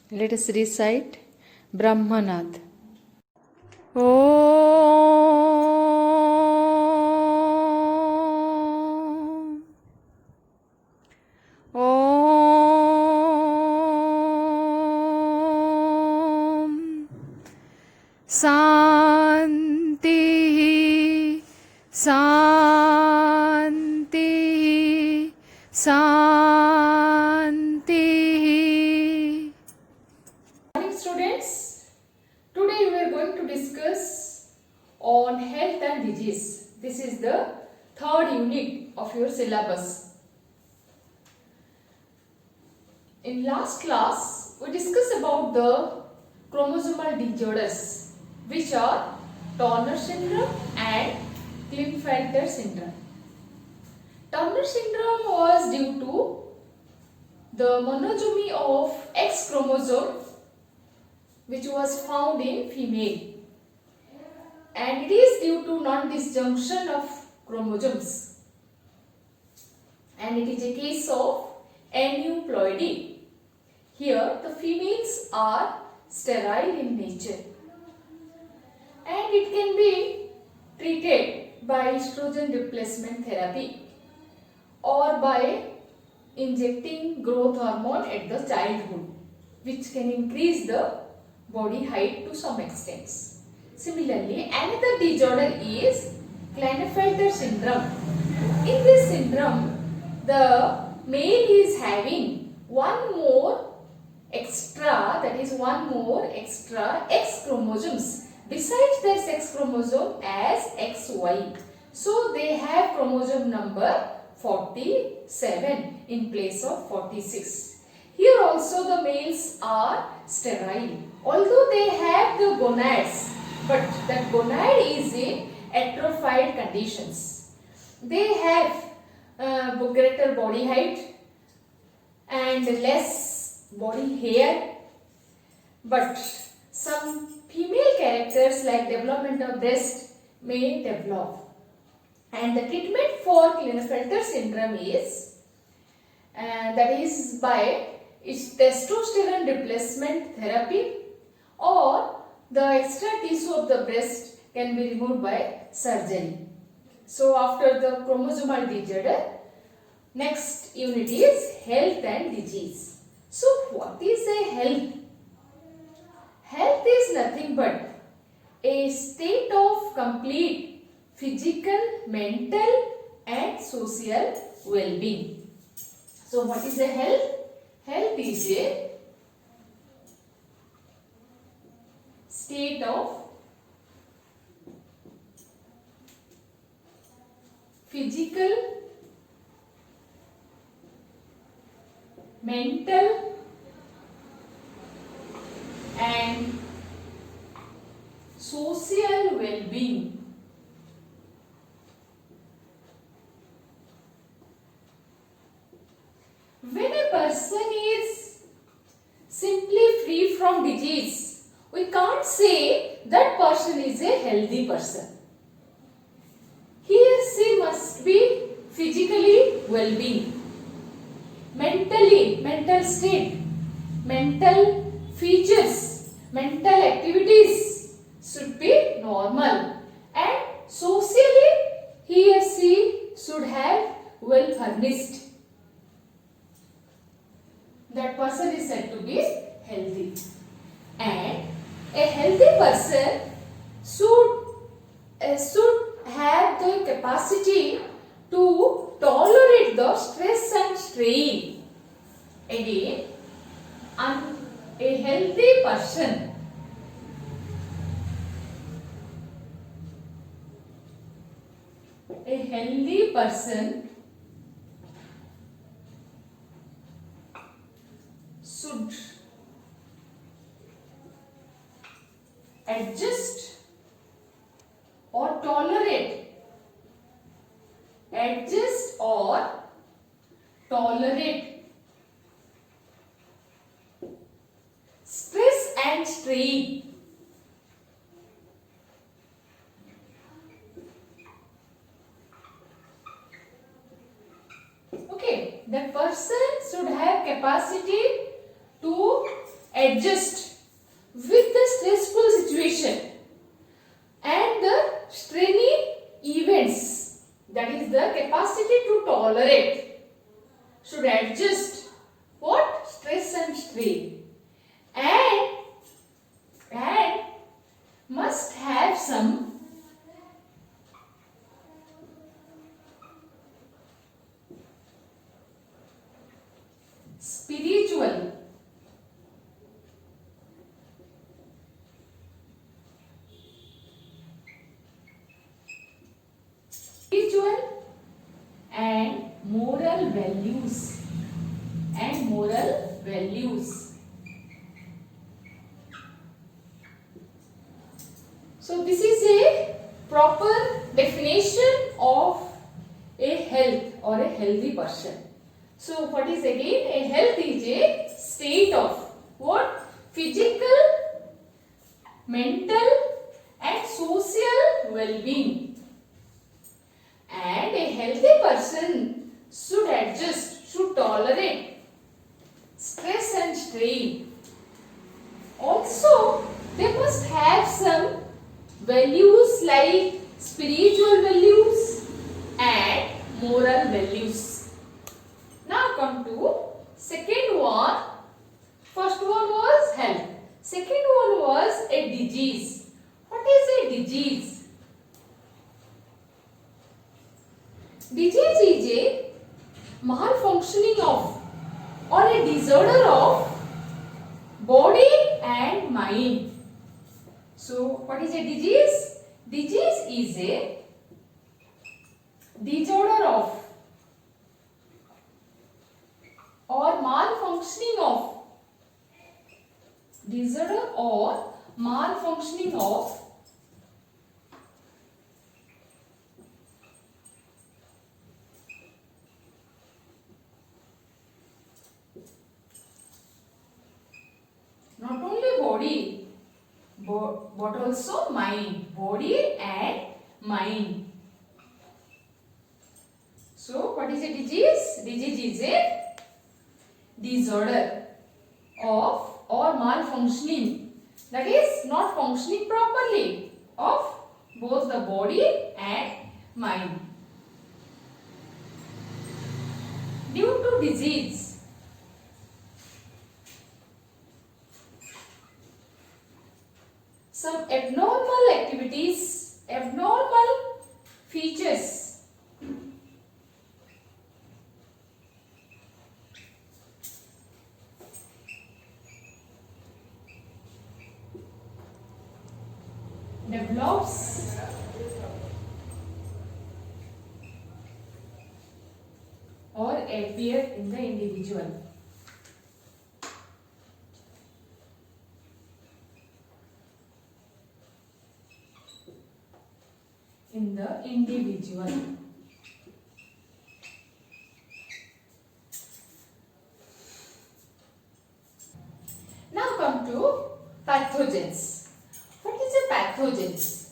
Let us recite Brahmanad. Om Om Santi Santi Santi. Morning students, today we are going to discuss on health and disease. This is the third unit of your syllabus. In last class, we discussed about the chromosomal disorders, which are Turner syndrome and Klinefelter syndrome. Turner syndrome was due to the monogamy of X chromosome, which was found in female, and it is due to non-disjunction of chromosomes, and it is a case of aneuploidy. Here the females are sterile in nature, and it can be treated by estrogen replacement therapy or by injecting growth hormone at the childhood, which can increase the body height to some extent. Similarly, another disorder is Klinefelter syndrome. In this syndrome, the male is having one more extra X chromosomes besides their sex chromosome as XY. So they have chromosome number 47 in place of 46. Here also the males are sterile, although they have the gonads, but that gonad is in atrophied conditions. They have greater body height and less body hair, but some female characters like development of breast may develop. And the treatment for Klinefelter syndrome is that is by its testosterone replacement therapy, or the extra tissue of the breast can be removed by surgery. So after the chromosomal disorder, next unit is health and disease. So what is a health? Health is nothing but a state of complete physical, mental and social well-being. So what is a health? Health is a state of physical, mental and social well-being. When a person is simply free from disease, we can't say that person is a healthy person. He or she must be physically well-being, mentally, mental state, mental features, mental activities should be normal, and socially he or she should have well furnished. That person is said to be healthy. And a healthy person should have the capacity to tolerate the stress and strain. Again, a healthy person should adjust or tolerate stress and strain. Okay, the person should have capacity to adjust with the stressful situation and the straining events, that is the capacity to tolerate, should adjust what? Stress and strain, and must have some spiritual and moral values So this is a proper definition of a health or a healthy person. So what is again? A health is a state of what? Physical, mental and social well-being. And a healthy person should adjust, should tolerate stress and strain. Also, they must have some values like spiritual values and moral values. Now come to second one. First one was health. Second one was a disease. What is a disease? Disease is a malfunctioning of or a disorder of body and mind. So, what is a disease? Disease is a disorder of or malfunctioning of not only body but also mind, body and mind. So what is a disease? Disease is a disorder of or malfunctioning, that is not functioning properly, of both the body and mind. Due to disease, some abnormal activities, abnormal features develops or appear in the individual. Now come to pathogens. What is a pathogens?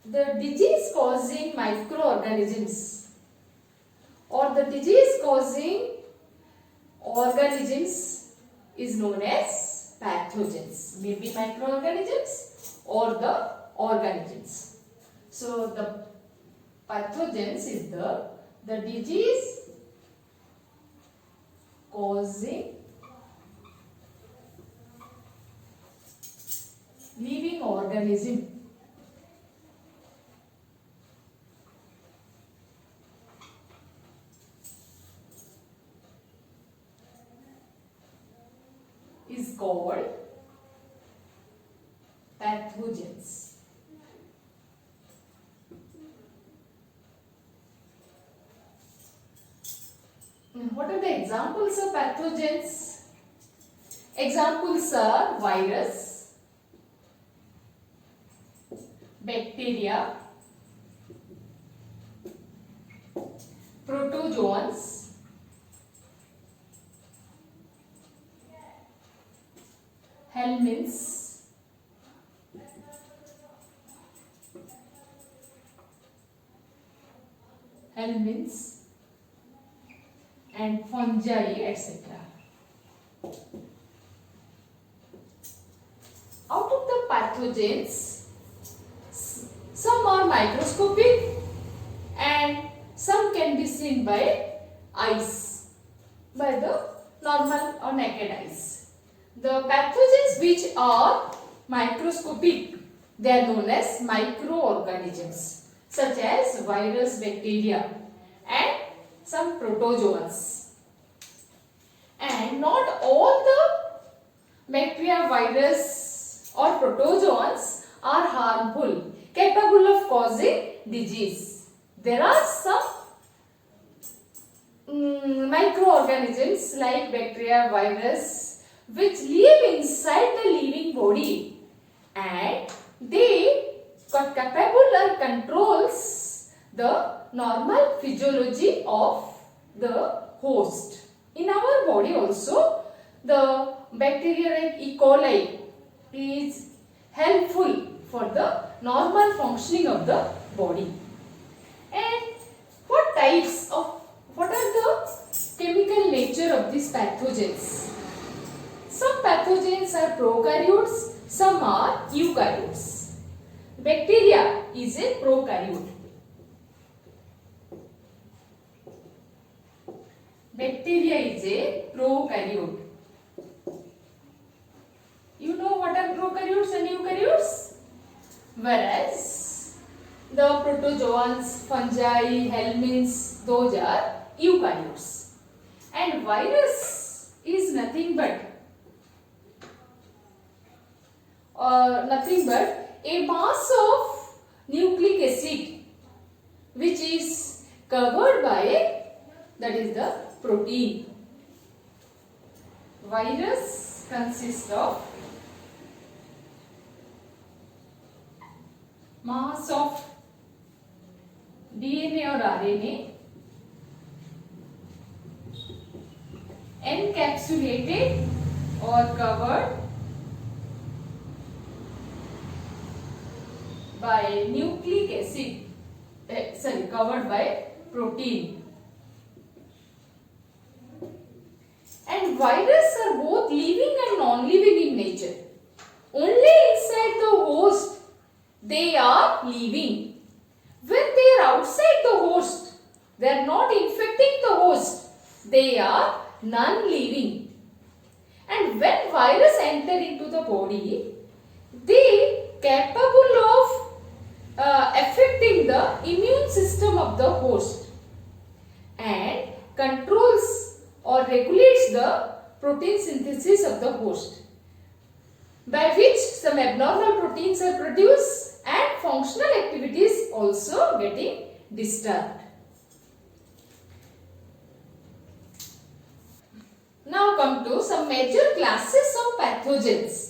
The disease causing microorganisms or the disease causing organisms is known as pathogens. Maybe microorganisms or the organisms. So the pathogens is the disease causing living organism. Is called pathogens. What are the examples of pathogens? Examples are virus, bacteria, protozoans, helminths, helminths, and fungi, etc. Out of the pathogens, some are microscopic and some can be seen by eyes, by the normal or naked eyes. The pathogens which are microscopic, they are known as microorganisms such as virus, bacteria and some protozoans. And not all the bacteria, virus or protozoans are harmful, capable of causing disease. There are some microorganisms like bacteria, virus which live inside the living body and they got capable or controls the normal physiology of the host. In our body also, the bacteria like E. coli is helpful for the normal functioning of the body. And what are the chemical nature of these pathogens? Some pathogens are prokaryotes, some are eukaryotes. Bacteria is a prokaryote. Bacteria is a prokaryote. You know what are prokaryotes and eukaryotes? Whereas the protozoans, fungi, helminths, those are eukaryotes. And virus is nothing but a mass of nucleic acid which is covered by that is the protein. Virus consists of mass of DNA or RNA encapsulated or covered by nucleic acid, covered by protein. And viruses are both living and non-living in nature. Only inside the host they are living. When they are outside the host, they are not infecting the host. They are non-living. And when virus enter into the body, they capable of affecting the immune system of the host and controls or regulates the protein synthesis of the host, by which some abnormal proteins are produced and functional activities also getting disturbed. Now come to some major classes of pathogens.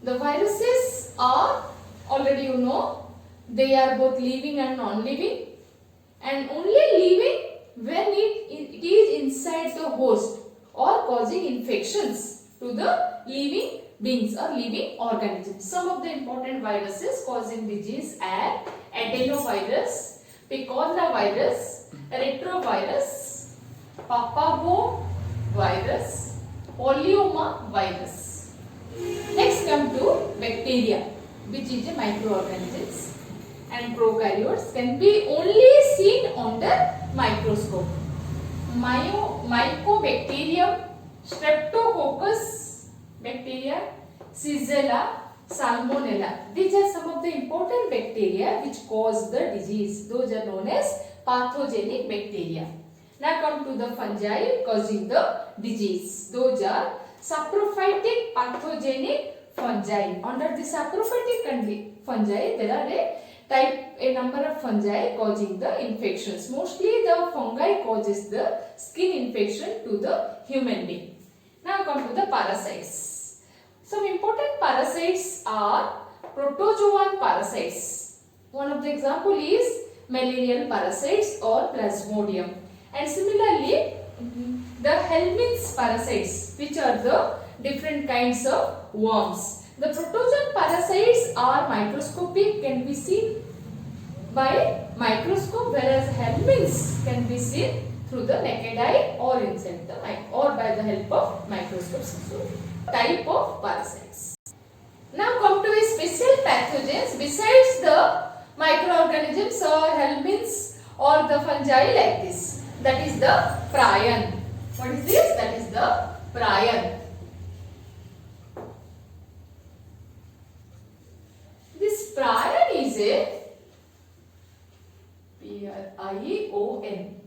The viruses are, already you know, they are both living and non-living, and only living when it is inside the host or causing infections to the living beings or living organisms. Some of the important viruses causing disease are adenovirus, picornavirus, retrovirus, papagovirus, polyoma virus. Next come to bacteria, which is a microorganisms, and prokaryotes can be only seen under microscope. Mycobacterium, Streptococcus bacteria, Shigella, Salmonella. These are some of the important bacteria which cause the disease. Those are known as pathogenic bacteria. Now come to the fungi causing the disease. Those are saprophytic pathogenic fungi. Under the saprophytic fungi, there are a number of fungi causing the infections. Mostly the fungi causes the skin infection to the human being. Now come to the parasites. Some important parasites are protozoan parasites. One of the example is malarial parasites or plasmodium. And similarly, the helminths parasites, which are the different kinds of worms. The protozoan parasites are microscopic, can be seen by microscope, whereas helminths can be seen through the naked eye or inside the eye or by the help of microscopes. So, type of parasites. Now come to a special pathogens besides the microorganisms or helminths or the fungi like this. That is the prion. What is this? That is the prion. This prion is a P-R-I-O-N.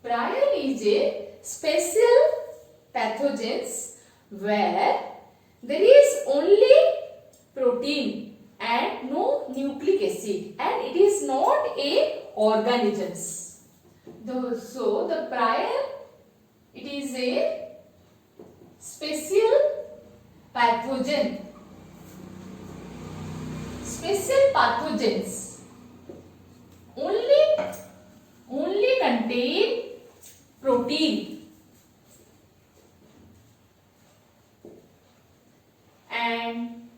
Prion is a special pathogens where there is only protein and no nucleic acid, and it is not a organisms. So the prion, it is a special pathogen. Special pathogens only contain protein and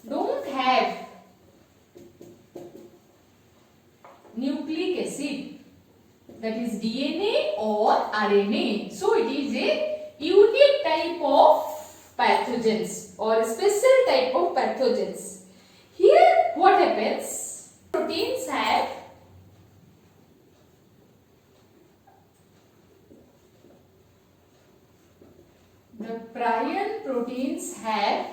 don't have nucleic acid, that is DNA or RNA. So it is a unique type of pathogens or a special type of pathogens. Here what happens? Proteins have the prion proteins have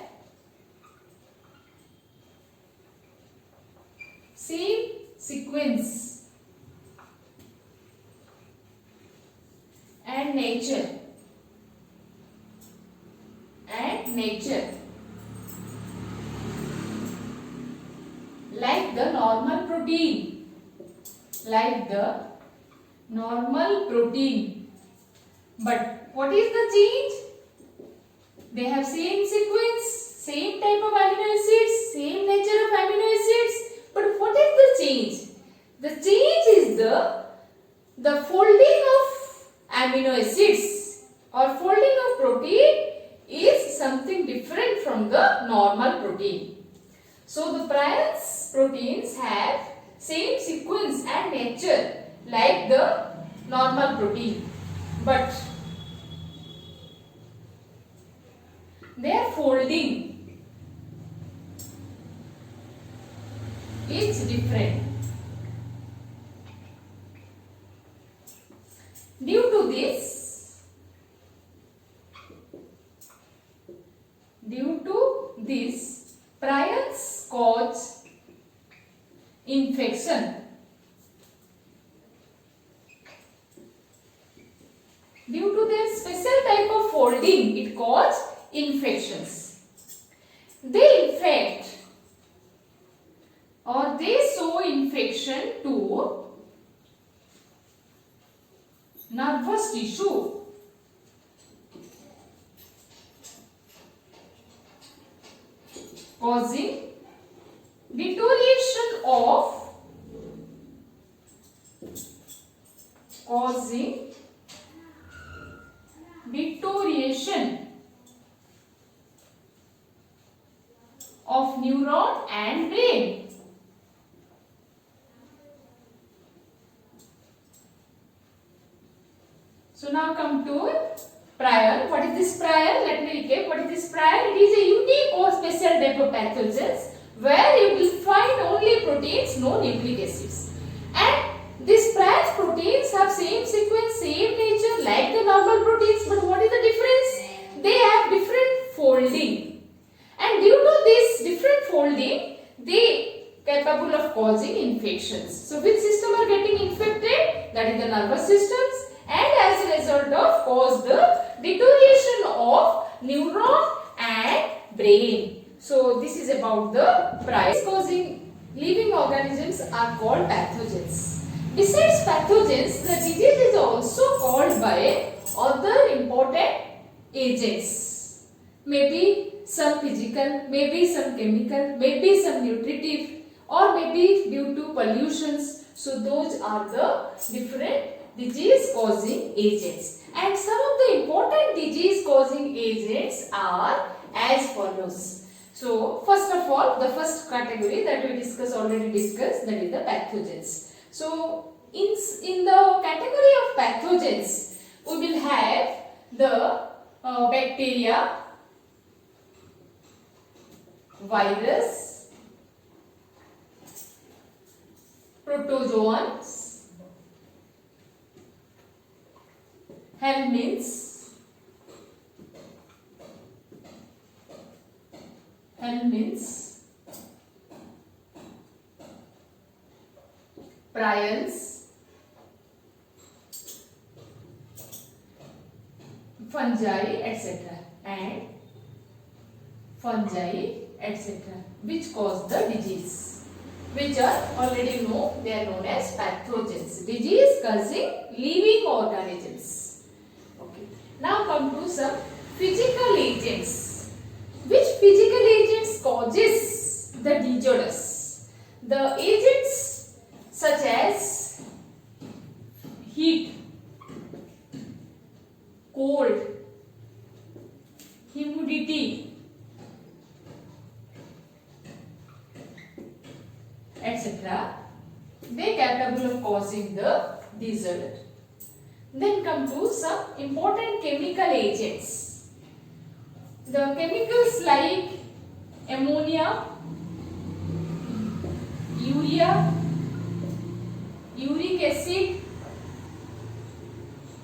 same sequence and nature like the normal protein, but what is the change? They have same sequence, same type of amino acids, same nature of amino acids, but what is the change? The change is the folding of amino acids or folding of protein is something different from the normal protein. So the prions proteins have same sequence and nature like the normal protein, but their folding is different. Due to this, prions cause infection. Due to their special type of folding, it causes infections. They infect or they show infection to nervous tissue. Causing deterioration of neuron and brain. So now come to prion. What is this prion? Let me recap. What is this prion? It is a unique or special type of pathogens where you will find only proteins, no nucleic acids. And these prion proteins have same sequence, same nature like the normal proteins, but what is the difference? They have different folding. And due to this different folding, they capable of causing infections. So which system are getting infected? That is the nervous systems, and as a result of cause the deterioration of neuron and brain. So this is about the prions causing living organisms are called pathogens. Besides pathogens, the disease is also called by other important agents. Maybe some physical, maybe some chemical, maybe some nutritive, or maybe due to pollutions. So those are the different disease causing agents. And some of the important disease causing agents are as follows. So first of all, the first category that we already discussed, that is the pathogens. So in the category of pathogens, we will have the bacteria, virus, protozoans, helminths, prions, fungi, etc. and fungi, etc. which cause the disease, which are already known, they are known as pathogens, disease causing living organisms. Okay. Now come to some physical agents. Which physical agents causes the disorders? The agents such as heat, cold, humidity, etc. They are capable of causing the disorder. Then come to some important chemical agents. The chemicals like ammonia, urea, uric acid,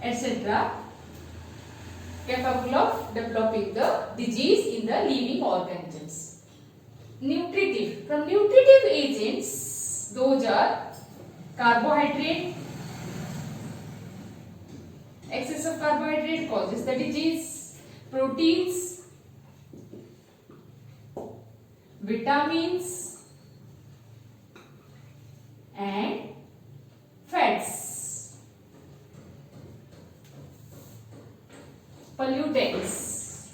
etc. capable of developing the disease in the living organisms. Nutritive. From nutritive agents, those are carbohydrate. Excess of carbohydrate causes the disease. Proteins, vitamins and fats. Pollutants.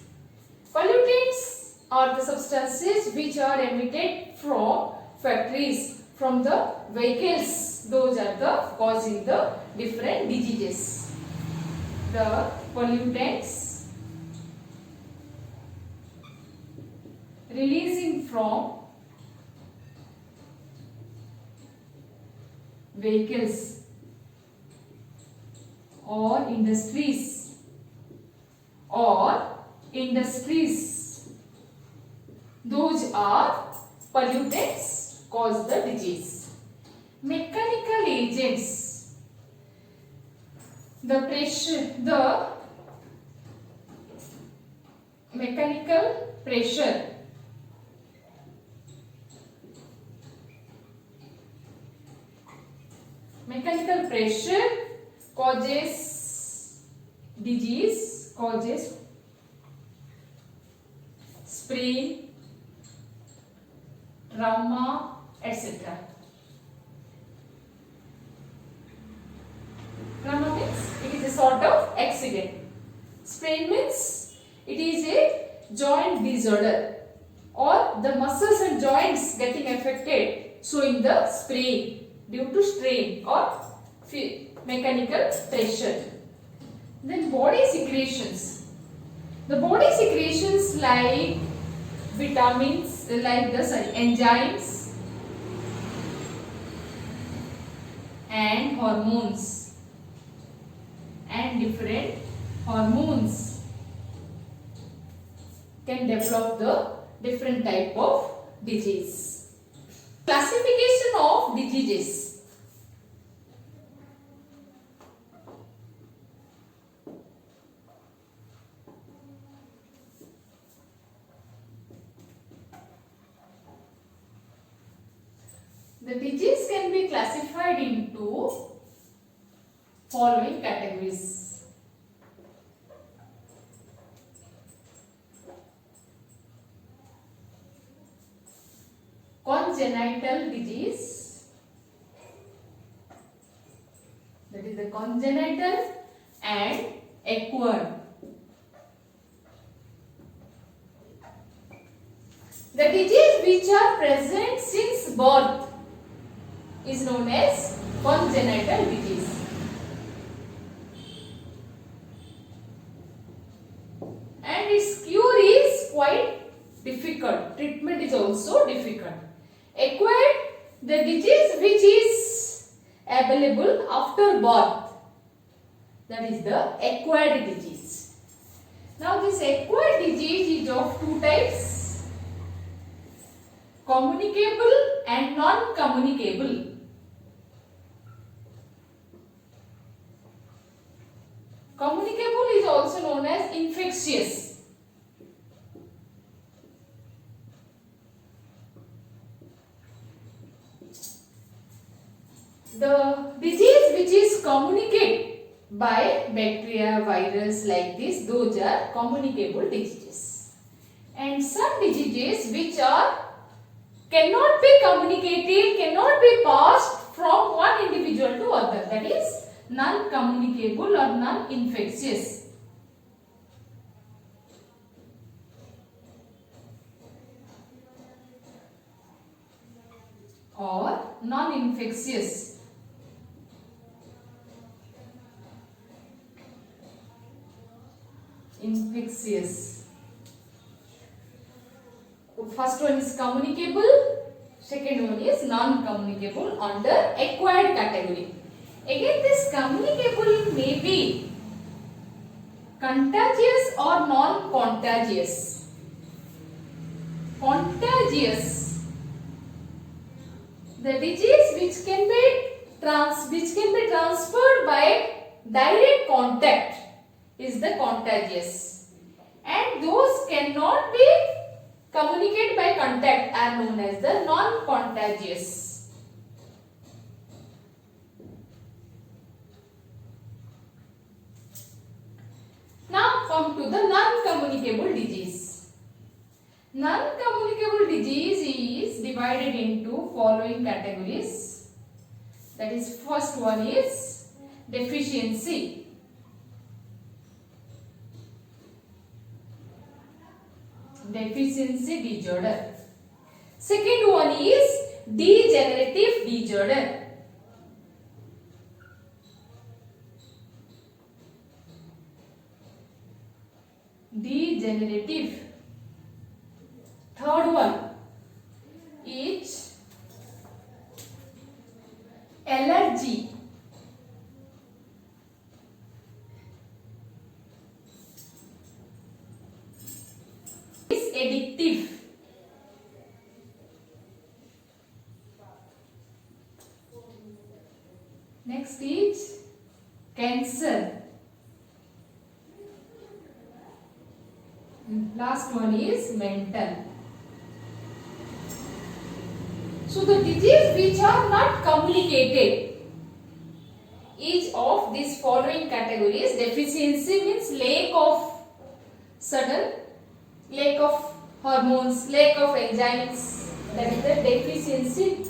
Pollutants are the substances which are emitted from factories, from the vehicles. Those are the causing the different diseases. The pollutants releasing from vehicles or industries those are pollutants cause the disease. Mechanical agents, the mechanical pressure causes disease, causes sprain, trauma, etc. Trauma means it is a sort of accident. Sprain means it is a joint disorder or the muscles and joints getting affected, showing the sprain due to strain or mechanical pressure. Then body secretions. The body secretions like vitamins, like the enzymes and hormones and different hormones can develop the different type of disease. Classification of diseases. The disease can be classified into following categories. Congenital disease, that is the congenital and acquired. The disease which are present since birth is known as congenital disease. And its cure is quite difficult. Treatment also difficult. Acquired, the disease which is available after birth. That is the acquired disease. Now this acquired disease is of two types, communicable and non-communicable. Communicable is also known as infectious. The disease which is communicated by bacteria, virus like this, those are communicable diseases. And some diseases which are cannot be communicated, cannot be passed from one individual to other, that is non-communicable or non-infectious. Or non-infectious. Infectious. First one is communicable, second one is non-communicable under acquired category. Again, this communicable may be contagious or non-contagious. Contagious, the disease which can be transferred by direct contact is the contagious, and those cannot be communicated by contact are known as the non-contagious. Now come to the non-communicable disease. Non-communicable disease is divided into following categories. That is, first one is deficiency. Deficiency disorder. Second one is degenerative disorder. Degenerative. Third one is allergy. Is addictive. Next is cancer. Last one is mental. So the disease which are not communicated, each of these following categories. Deficiency means lack of hormones, lack of enzymes, that is the deficiency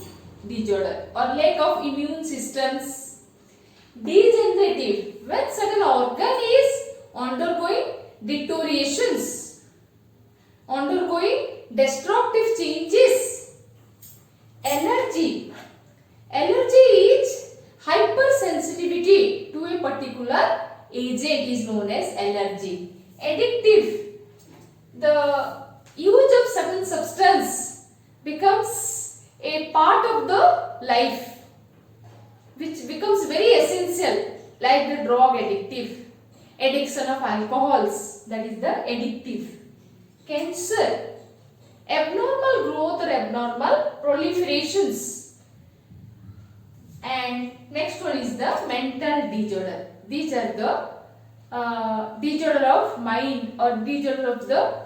disorder, or lack of immune systems. Degenerative, when certain organ is undergoing deteriorations, undergoing destructive changes. Allergy, allergy is hypersensitivity to a particular agent is known as allergy. Addictive, the use of certain substance becomes a part of the life, which becomes very essential, like the drug addictive, addiction of alcohols, that is the addictive. Cancer, abnormal growth or abnormal proliferations. And next one is the mental disorder. These are the disorder of mind or disorder of the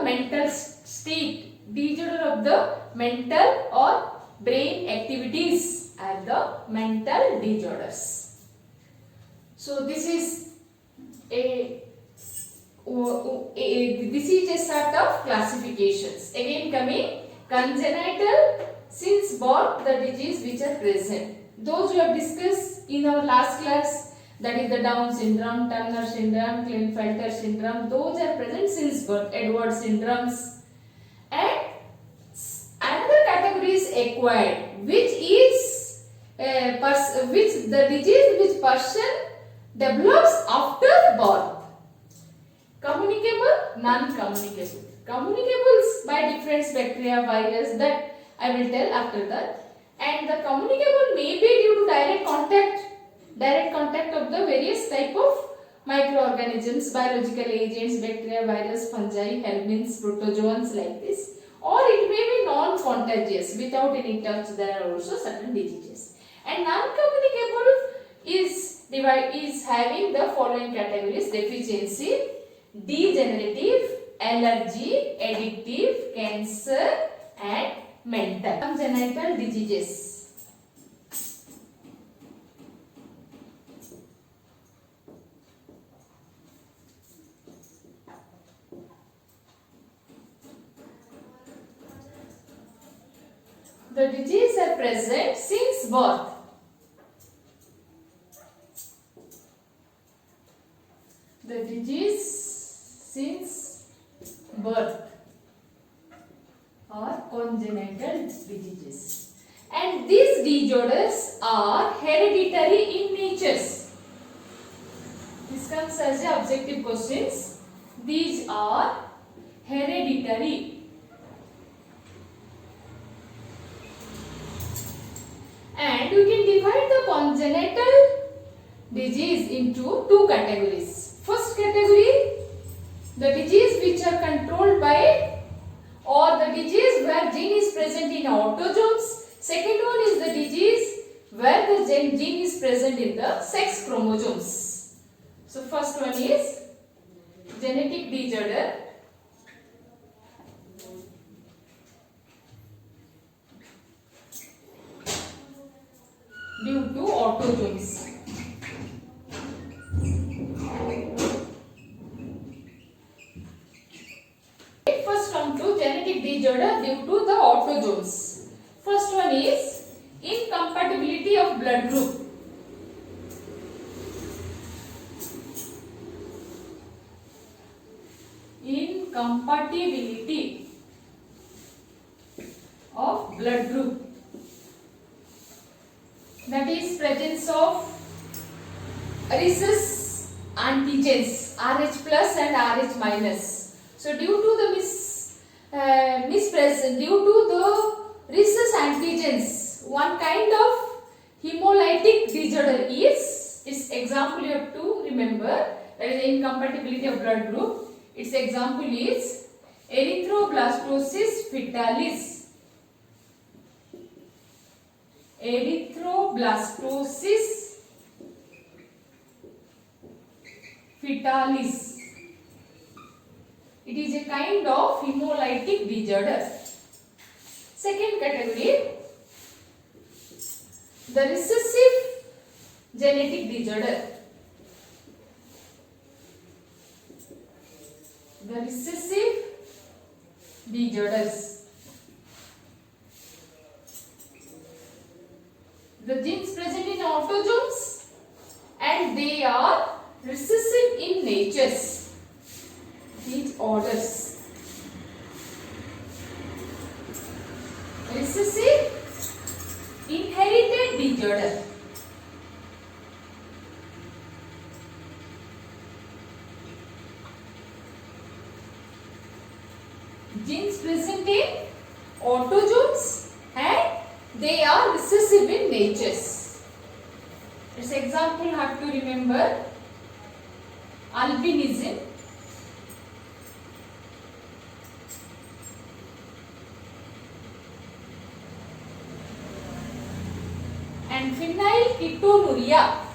mental state, disorder of the mental or brain activities are the mental disorders. So this is a set of classifications. Again coming, congenital, since birth the disease which are present. Those we have discussed in our last class, that is the Down syndrome, Turner syndrome, Klinefelter syndrome, those are present since birth, Edwards syndromes. And another category is acquired, which is the disease which person develops after birth. Communicable, non-communicable. communicables by different bacteria, virus, that I will tell after that. And the communicable may be due to direct contact of the various type of microorganisms, biological agents, bacteria, virus, fungi, helminths, protozoans like this. Or it may be non-contagious, without any touch. There are also certain diseases. And non-communicable is having the following categories: deficiency, degenerative, allergy, addictive, cancer, and mental. Congenital diseases. The diseases are present since birth. The disease since birth are congenital diseases, and these disorders are hereditary in nature. This comes as a objective questions. These are hereditary. And we can divide the congenital disease into two categories. First category, the disease which are controlled by, or the disease where gene is present in autosomes. Second one is the disease where the gene is present in the sex chromosomes. So first one is genetic disorder. Due to autosomes. First come to genetic disorder due to the autosomes. First one is incompatibility of blood group. Incompatibility of blood group. That is presence of rhesus antigens Rh plus and Rh minus. So due to the mispresence, due to the rhesus antigens, one kind of hemolytic disorder is, its example you have to remember, that is the incompatibility of blood group. Its example is erythroblastosis fetalis. Erythroblastosis fetalis. It is a kind of hemolytic disorder. Second category, the recessive genetic disorder. The recessive disorders. The genes present in autosomes and they are recessive in natures. These orders. Recessive inherited disorder. Genes present in autosomes and they are recessive in natures. Its example you have to remember: albinism, and phenylketonuria.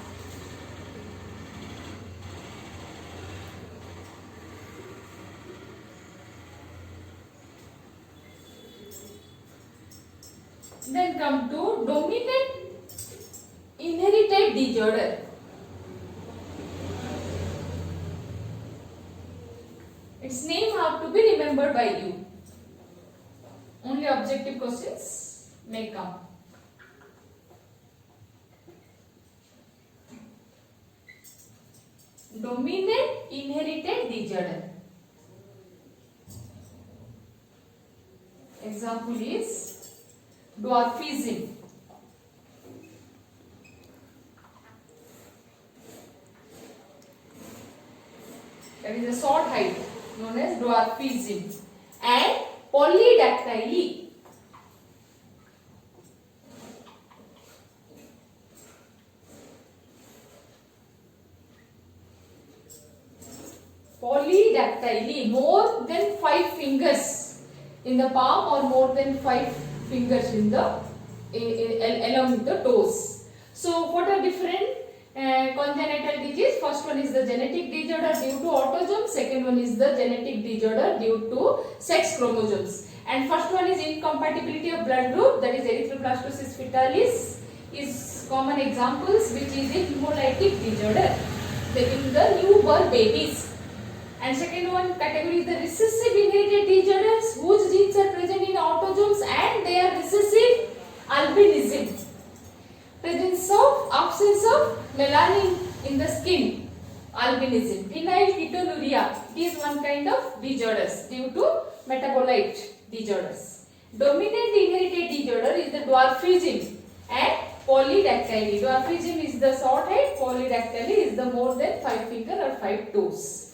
Then come to dominant inherited disorder. Its name have to be remembered by you. Only objective questions may come. Dominant inherited disorder. Example is dwarfism. That is a short height known as dwarfism. and polydactyly. Polydactyly, more than 5 fingers in the palm or more than 5 fingers in the along with the toes. So what are different congenital disease? First one is the genetic disorder due to autosomes, second one is the genetic disorder due to sex chromosomes, and first one is incompatibility of blood group, that is erythroblastosis fetalis is common examples, which is a hemolytic disorder in the newborn babies. And second one category is the recessive inherited disorders whose genes are present in autosomes and they are recessive. Albinism, presence of absence of melanin in the skin. Albinism. Phenylketonuria, it is one kind of disorders due to metabolite disorders. Dominant inherited disorder is the dwarfism and polydactyly. Dwarfism is the short head, polydactyly is the more than 5 finger or 5 toes.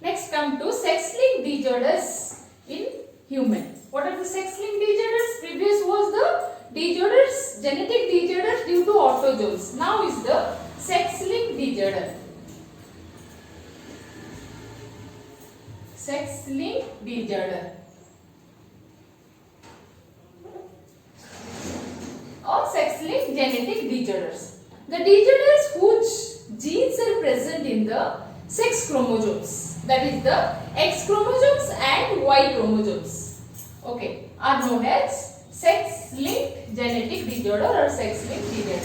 Next come to sex-linked disorders in human. What are the sex-linked disorders? Previous was the disorders, genetic disorders due to autosomes. Now is the sex-linked disorder. Sex-linked disorder or sex-linked genetic disorders. The disorders whose genes are present in the sex chromosomes, that is the X chromosomes and Y chromosomes, okay, are known as sex-linked genetic disorder or sex-linked disorder.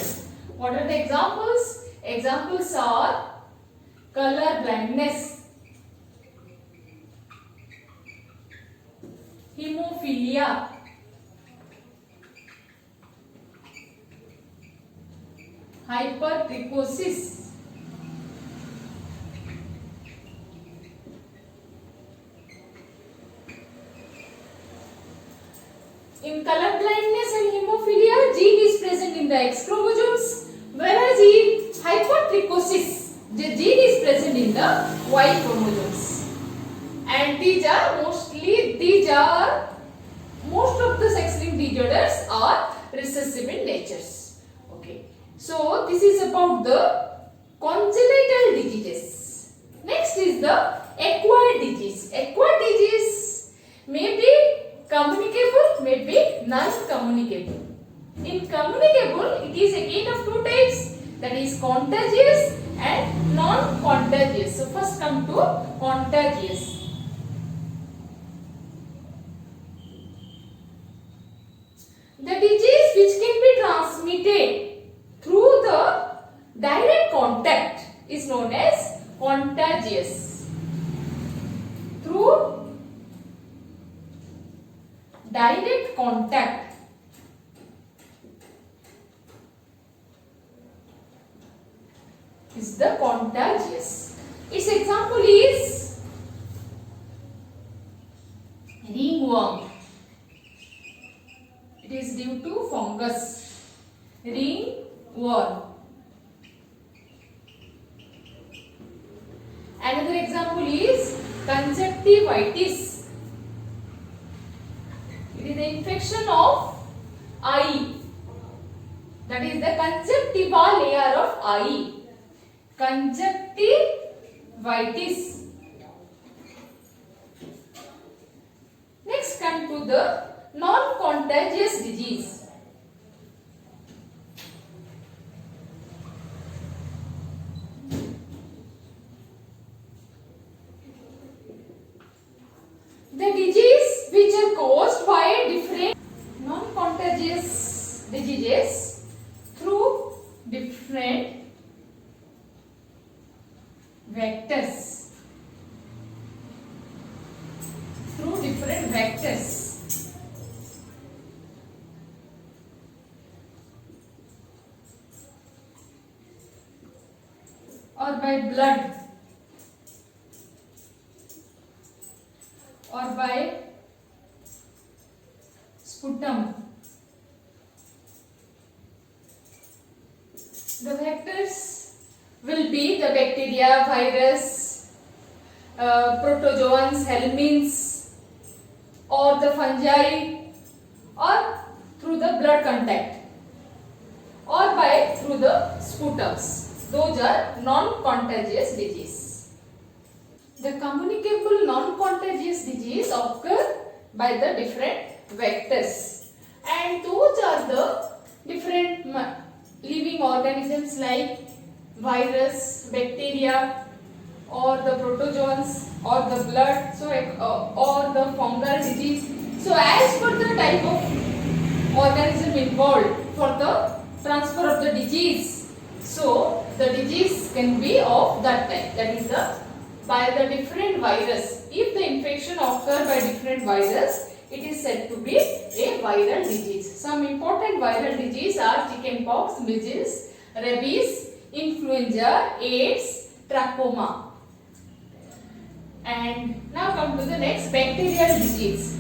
What are the examples? Examples are color blindness, hemophilia, hypertrichosis, in color blindness and hemophilia, gene is present in the X chromosomes, whereas in hypertrichosis, the gene is present in the Y chromosomes. And most of the sex-linked disorders are recessive in nature. Okay. So this is about the congenital diseases. Next is the acquired disease. Acquired disease may be communicable, may be non-communicable. In communicable, it is again of two types, that is contagious and non-contagious. So first come to contagious. The disease which can be transmitted through the direct contact is known as contagious. Through direct contact is the contagious. Its example is ringworm. It is due to fungus. Ringworm. Another example is conjunctivitis. It is the infection of eye. That is the conjunctiva layer of eye. Conjunctivitis. Next come to the non-contagious disease. The disease which are caused by different non-contagious diseases through different vectors. Through different vectors. Or by blood. Or by sputum. The vectors will be the bacteria, virus, protozoans, helminths, or the fungi or through the blood contact or through the sputums. Those are non-contagious disease. The communicable non-contagious disease occur by the different vectors, and those are the different living organisms like virus, bacteria, or the protozoans, or the blood, so or the fungal disease. So as per the type of organism involved for the transfer of the disease, so the disease can be of that type, that is by the different virus. If the infection occur by different virus, it is said to be a viral disease. Some important viral disease are chickenpox, measles, rabies, influenza, AIDS, trachoma. And now come to the next, bacterial disease.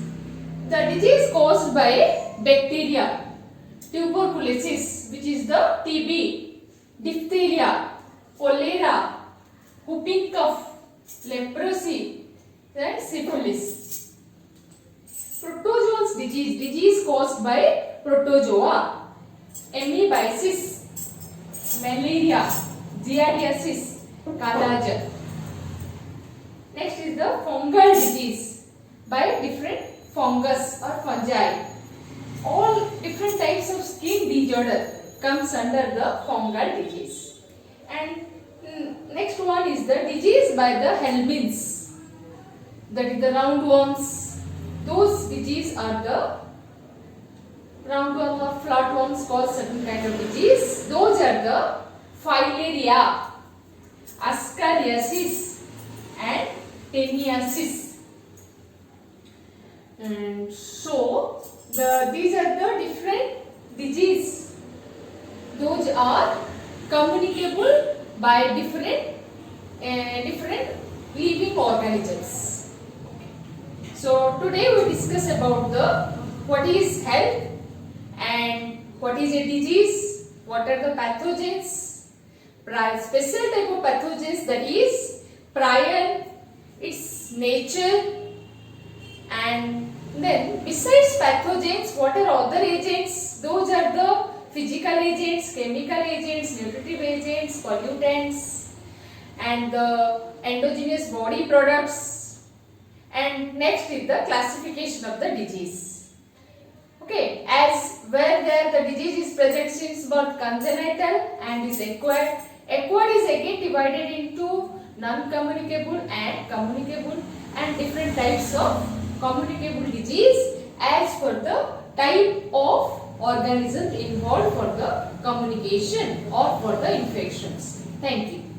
The disease caused by bacteria, tuberculosis, which is the TB, diphtheria, cholera, whooping cough, leprosy, and syphilis. Protozoans disease caused by protozoa, amoebiasis, malaria, giardiasis, kalaja. Next is the fungal disease by different fungus or fungi. All different types of skin disorder comes under the fungal disease. And next one is the disease by the helminths, that is the roundworms. Those disease are the roundworm or flatworms cause certain kind of disease. Those are the filaria, ascariasis, and teniasis. And so these are the different disease. Those are communicable by different living organisms. So today we discuss about what is health and what is a disease, what are the pathogens, special type of pathogens, that is prion, its nature, and then besides pathogens, what are other agents? Those are the physical agents, chemical agents, nutritive agents, pollutants, and the endogenous body products. And next is the classification of the disease. Okay, as where there the disease is present since birth, congenital, and is acquired. Acquired is again divided into non-communicable and communicable, and different types of communicable disease as per the type of organism involved for the communication or for the infections. Thank you.